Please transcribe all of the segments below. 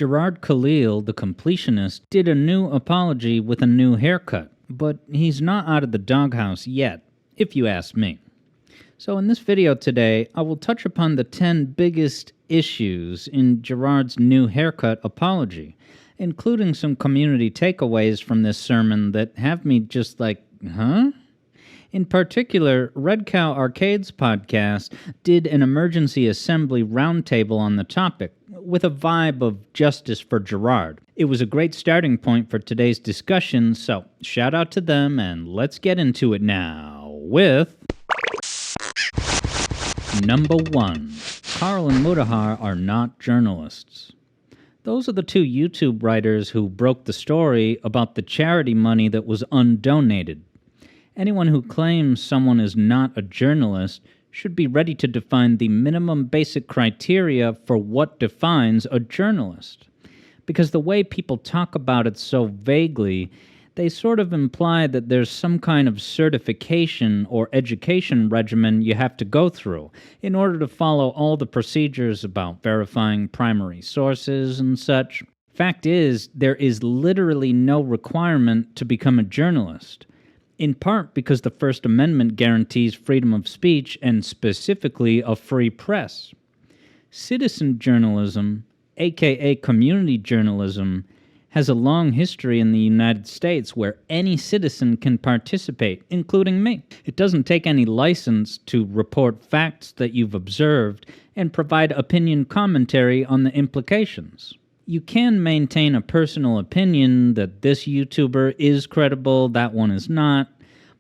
Jirard Khalil, the Completionist, did a new apology with a new haircut, but he's not out of the doghouse yet, if you ask me. So in this video today, I will touch upon the 10 biggest issues in Jirard's new haircut apology, including some community takeaways from this sermon that have me just like, huh? In particular, Red Cow Arcade's podcast did an emergency assembly roundtable on the topic, with a vibe of justice for Jirard. It was a great starting point for today's discussion, so shout out to them, and let's get into it now with... Number 1. Carl and Mutahar are not journalists. Those are the two YouTube writers who broke the story about the charity money that was undonated. Anyone who claims someone is not a journalist should be ready to define the minimum basic criteria for what defines a journalist. Because the way people talk about it so vaguely, they sort of imply that there's some kind of certification or education regimen you have to go through in order to follow all the procedures about verifying primary sources and such. Fact is, there is literally no requirement to become a journalist. In part because the First Amendment guarantees freedom of speech and specifically a free press. Citizen journalism, aka community journalism, has a long history in the United States where any citizen can participate, including me. It doesn't take any license to report facts that you've observed and provide opinion commentary on the implications. You can maintain a personal opinion that this YouTuber is credible, that one is not,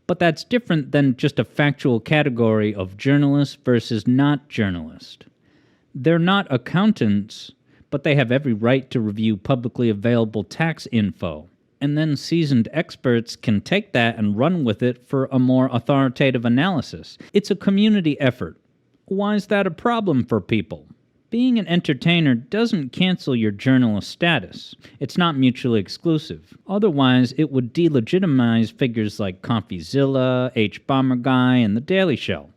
but that's different than just a factual category of journalist versus not journalist. They're not accountants, but they have every right to review publicly available tax info, and then seasoned experts can take that and run with it for a more authoritative analysis. It's a community effort. Why is that a problem for people? Being an entertainer doesn't cancel your journalist status. It's not mutually exclusive. Otherwise, it would delegitimize figures like CoffeeZilla, H-Bomber and The Daily Show.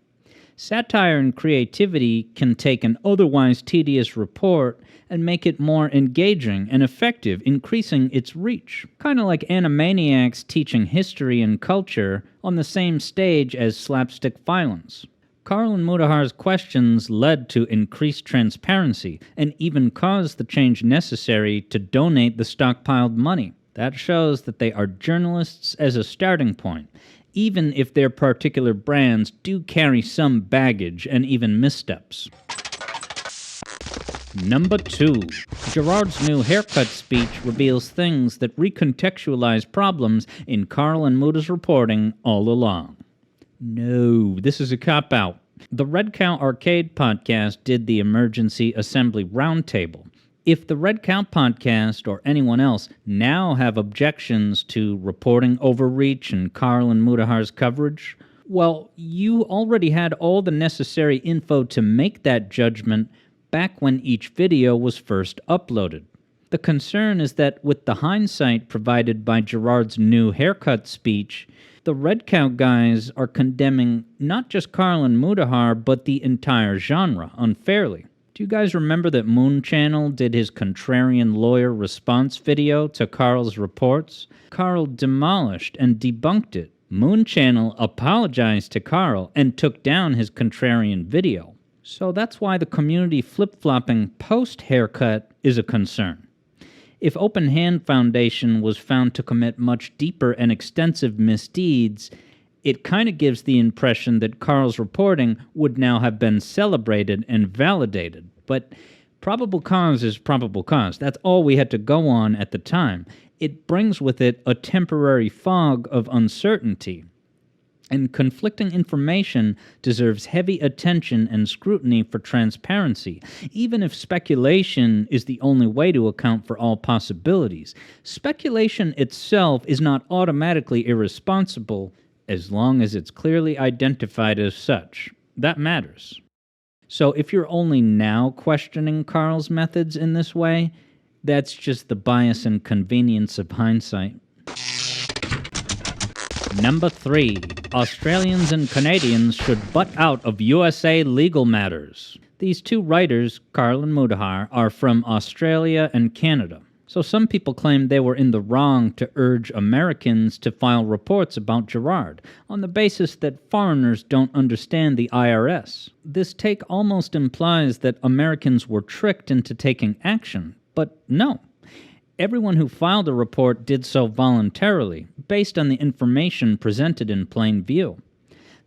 Satire and creativity can take an otherwise tedious report and make it more engaging and effective, increasing its reach. Kind of like Animaniacs teaching history and culture on the same stage as slapstick violence. Carl and Mutahar's questions led to increased transparency and even caused the change necessary to donate the stockpiled money. That shows that they are journalists as a starting point, even if their particular brands do carry some baggage and even missteps. Number 2. Jirard's new haircut speech reveals things that recontextualize problems in Carl and Muta's reporting all along. No, this is a cop-out. The Red Cow Arcade podcast did the emergency assembly roundtable. If the Red Cow podcast or anyone else now have objections to reporting overreach and Carl and Mutahar's coverage, well, you already had all the necessary info to make that judgment back when each video was first uploaded. The concern is that with the hindsight provided by Jirard's new haircut speech, the Red Cow guys are condemning not just Carl and Mutahar, but the entire genre unfairly. Do you guys remember that Moon Channel did his contrarian lawyer response video to Carl's reports? Carl demolished and debunked it. Moon Channel apologized to Carl and took down his contrarian video. So that's why the community flip-flopping post-haircut is a concern. If Open Hand Foundation was found to commit much deeper and extensive misdeeds, it kind of gives the impression that Carl's reporting would now have been celebrated and validated. But probable cause is probable cause. That's all we had to go on at the time. It brings with it a temporary fog of uncertainty. And conflicting information deserves heavy attention and scrutiny for transparency, even if speculation is the only way to account for all possibilities. Speculation itself is not automatically irresponsible as long as it's clearly identified as such. That matters. So if you're only now questioning Carl's methods in this way, that's just the bias and convenience of hindsight. Number 3. Australians and Canadians should butt out of USA legal matters. These two writers, Carl and Mudahar, are from Australia and Canada. So some people claim they were in the wrong to urge Americans to file reports about Jirard on the basis that foreigners don't understand the IRS. This take almost implies that Americans were tricked into taking action, but no. Everyone who filed a report did so voluntarily, based on the information presented in plain view.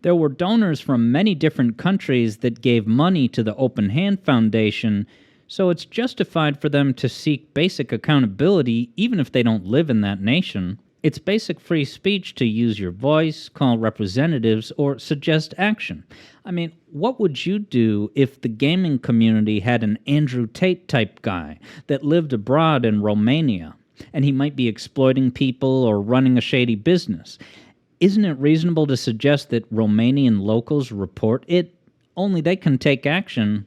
There were donors from many different countries that gave money to the Open Hand Foundation, so it's justified for them to seek basic accountability even if they don't live in that nation. It's basic free speech to use your voice, call representatives, or suggest action. I mean, what would you do if the gaming community had an Andrew Tate type guy that lived abroad in Romania, and he might be exploiting people or running a shady business? Isn't it reasonable to suggest that Romanian locals report it? Only they can take action.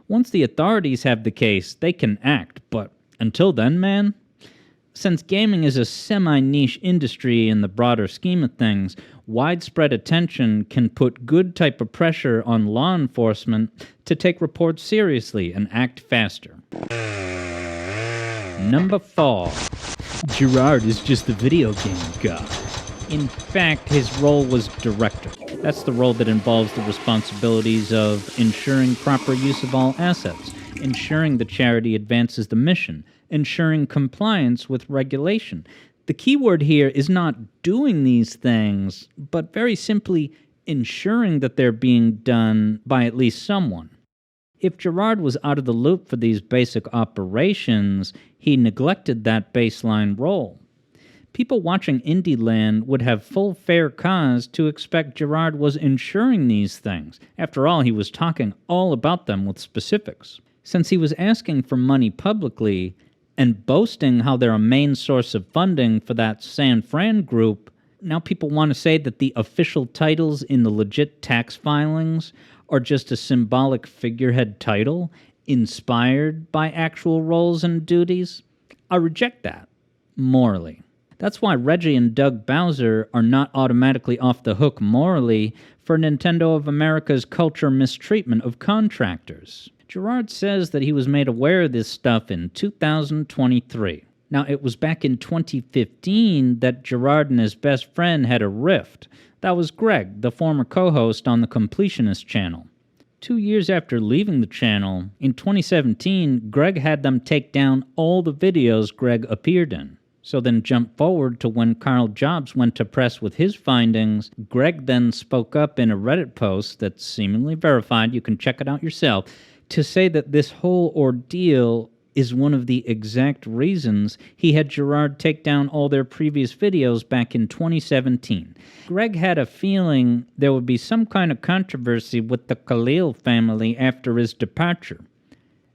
Once the authorities have the case, they can act, but until then, man? Since gaming is a semi-niche industry in the broader scheme of things, widespread attention can put good type of pressure on law enforcement to take reports seriously and act faster. Number 4. Jirard is just the video game guy. In fact, his role was director. That's the role that involves the responsibilities of ensuring proper use of all assets, ensuring the charity advances the mission, ensuring compliance with regulation. The key word here is not doing these things, but very simply ensuring that they're being done by at least someone. If Jirard was out of the loop for these basic operations, he neglected that baseline role. People watching Indie Land would have full fair cause to expect Jirard was ensuring these things. After all, he was talking all about them with specifics. Since he was asking for money publicly and boasting how they're a main source of funding for that San Fran group, now people want to say that the official titles in the legit tax filings are just a symbolic figurehead title inspired by actual roles and duties. I reject that, morally. That's why Reggie and Doug Bowser are not automatically off the hook morally for Nintendo of America's culture mistreatment of contractors. Jirard says that he was made aware of this stuff in 2023. Now, it was back in 2015 that Jirard and his best friend had a rift. That was Greg, the former co-host on the Completionist channel. 2 years after leaving the channel, in 2017, Greg had them take down all the videos Greg appeared in. So then jump forward to when Carl Jobs went to press with his findings. Greg then spoke up in a Reddit post that's seemingly verified, you can check it out yourself, to say that this whole ordeal is one of the exact reasons he had Jirard take down all their previous videos back in 2017. Greg had a feeling there would be some kind of controversy with the Khalil family after his departure.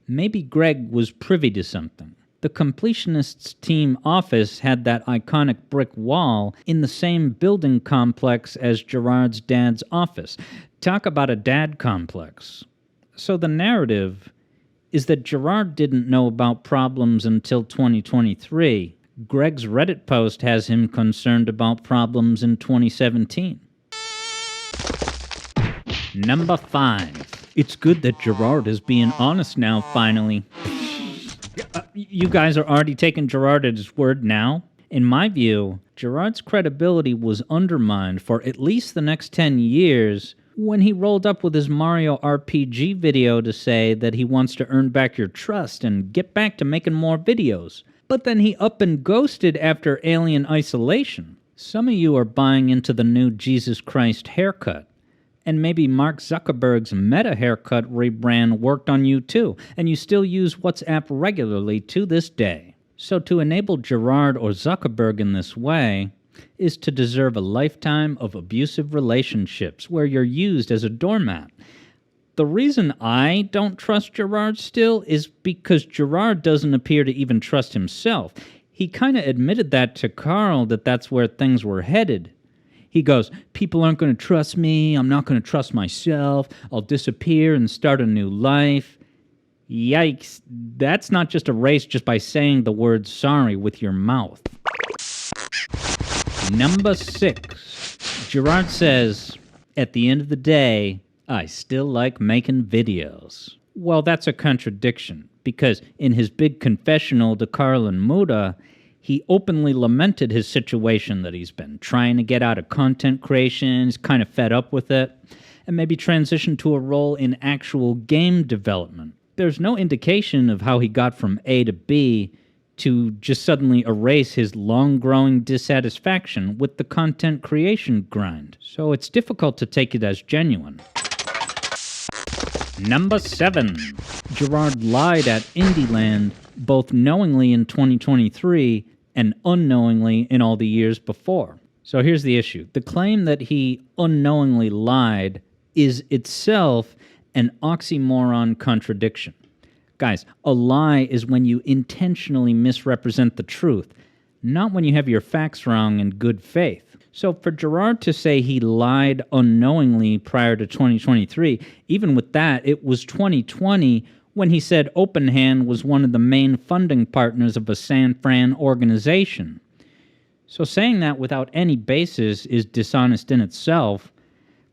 Maybe Greg was privy to something. The Completionists' team office had that iconic brick wall in the same building complex as Jirard's dad's office. Talk about a dad complex. So the narrative is that Jirard didn't know about problems until 2023. Greg's Reddit post has him concerned about problems in 2017. Number 5. It's good that Jirard is being honest now, finally. You guys are already taking Jirard at his word now? In my view, Jirard's credibility was undermined for at least the next 10 years when he rolled up with his Mario RPG video to say that he wants to earn back your trust and get back to making more videos. But then he up and ghosted after Alien Isolation. Some of you are buying into the new Jesus Christ haircut. And maybe Mark Zuckerberg's Meta haircut rebrand worked on you too, and you still use WhatsApp regularly to this day. So to enable Jirard or Zuckerberg in this way is to deserve a lifetime of abusive relationships where you're used as a doormat. The reason I don't trust Jirard still is because Jirard doesn't appear to even trust himself. He kind of admitted that to Carl, that that's where things were headed. He goes, people aren't going to trust me, I'm not going to trust myself, I'll disappear and start a new life. Yikes, that's not just erased just by saying the word sorry with your mouth. Number 6. Jirard says, at the end of the day, I still like making videos. Well, that's a contradiction, because in his big confessional to Carl and Muda, he openly lamented his situation that he's been trying to get out of content creation, he's kind of fed up with it, and maybe transition to a role in actual game development. There's no indication of how he got from A to B to just suddenly erase his long-growing dissatisfaction with the content creation grind. So it's difficult to take it as genuine. Number 7. Jirard lied at Indieland both knowingly in 2023 and unknowingly in all the years before. So here's the issue. The claim that he unknowingly lied is itself an oxymoron contradiction. Guys, a lie is when you intentionally misrepresent the truth, not when you have your facts wrong in good faith. So for Jirard to say he lied unknowingly prior to 2023, even with that, it was 2020 when he said OpenHand was one of the main funding partners of a San Fran organization. So saying that without any basis is dishonest in itself.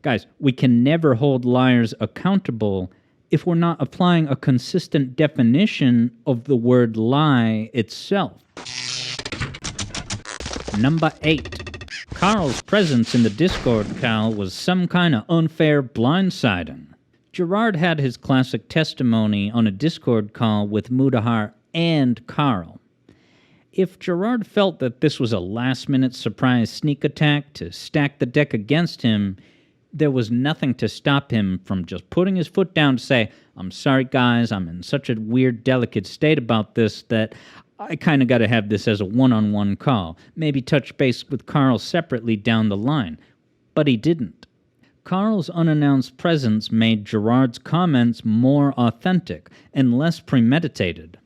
Guys, we can never hold liars accountable if we're not applying a consistent definition of the word lie itself. Number 8. Carl's presence in the Discord call was some kind of unfair blindsiding. Jirard had his classic testimony on a Discord call with Mudahar and Carl. If Jirard felt that this was a last-minute surprise sneak attack to stack the deck against him, there was nothing to stop him from just putting his foot down to say, I'm sorry guys, I'm in such a weird, delicate state about this that I kind of got to have this as a one-on-one call. Maybe touch base with Carl separately down the line. But he didn't. Carl's unannounced presence made Jirard's comments more authentic and less premeditated.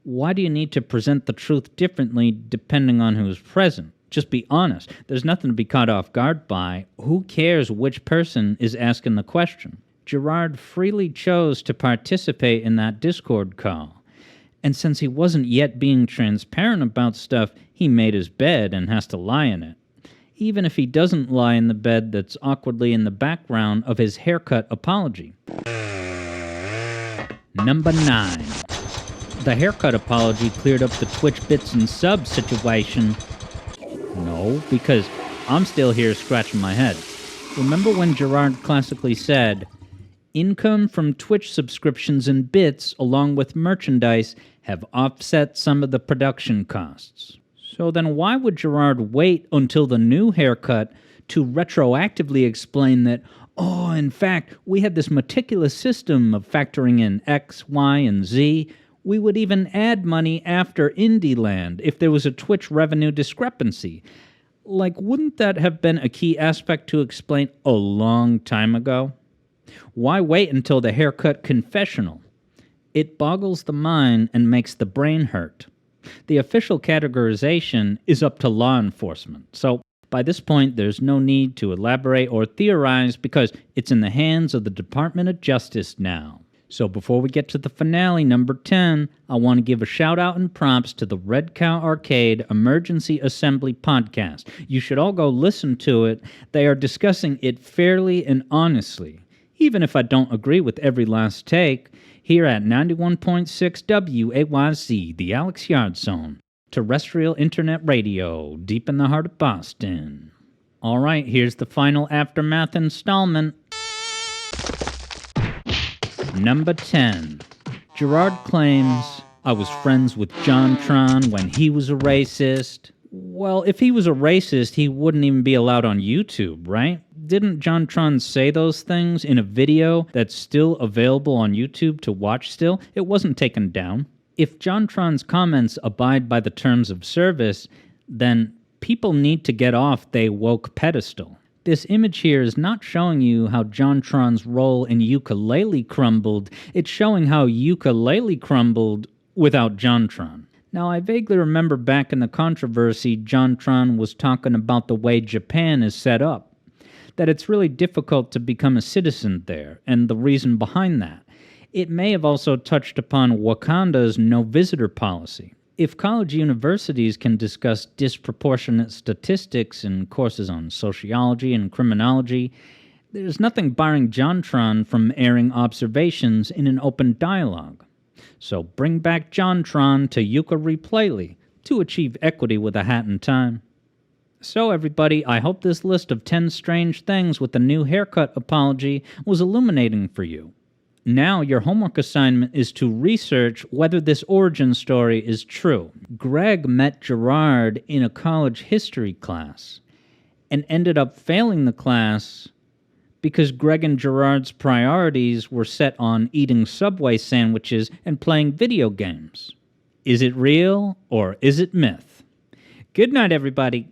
Why do you need to present the truth differently depending on who's present? Just be honest. There's nothing to be caught off guard by. Who cares which person is asking the question? Jirard freely chose to participate in that Discord call. And since he wasn't yet being transparent about stuff, he made his bed and has to lie in it. Even if he doesn't lie in the bed that's awkwardly in the background of his haircut apology. Number 9. The haircut apology cleared up the Twitch bits and subs situation. No, because I'm still here scratching my head. Remember when Jirard classically said, income from Twitch subscriptions and bits, along with merchandise, have offset some of the production costs. So then why would Jirard wait until the new haircut to retroactively explain that, oh, in fact, we had this meticulous system of factoring in X, Y, and Z. We would even add money after Indieland if there was a Twitch revenue discrepancy. Like, wouldn't that have been a key aspect to explain a long time ago? Why wait until the haircut confessional? It boggles the mind and makes the brain hurt. The official categorization is up to law enforcement, so by this point there's no need to elaborate or theorize because it's in the hands of the Department of Justice now. So before we get to the finale, number 10, I want to give a shout out and props to the Red Cow Arcade Emergency Assembly podcast. You should all go listen to it. They are discussing it fairly and honestly. Even if I don't agree with every last take, here at 91.6 WAYC, the Alex Yard Zone, terrestrial internet radio, deep in the heart of Boston. All right, here's the final aftermath installment. Number 10. Jirard claims, I was friends with JonTron when he was a racist. Well, if he was a racist, he wouldn't even be allowed on YouTube, right? Didn't JonTron say those things in a video that's still available on YouTube to watch still? It wasn't taken down. If JonTron's comments abide by the terms of service, then people need to get off they woke pedestal. This image here is not showing you how JonTron's role in Ukulele crumbled. It's showing how Ukulele crumbled without JonTron. Now, I vaguely remember back in the controversy, JonTron was talking about the way Japan is set up, that it's really difficult to become a citizen there, and the reason behind that. It may have also touched upon Wakanda's no-visitor policy. If college universities can discuss disproportionate statistics in courses on sociology and criminology, There's nothing barring JonTron from airing observations in an open dialogue. So bring back JonTron to Yucca Replayly to achieve equity with a hat in time. So everybody, I hope this list of 10 strange things with the new haircut apology was illuminating for you. Now your homework assignment is to research whether this origin story is true. Greg met Jirard in a college history class and ended up failing the class because Greg and Jirard's priorities were set on eating Subway sandwiches and playing video games. Is it real or is it myth? Good night, everybody.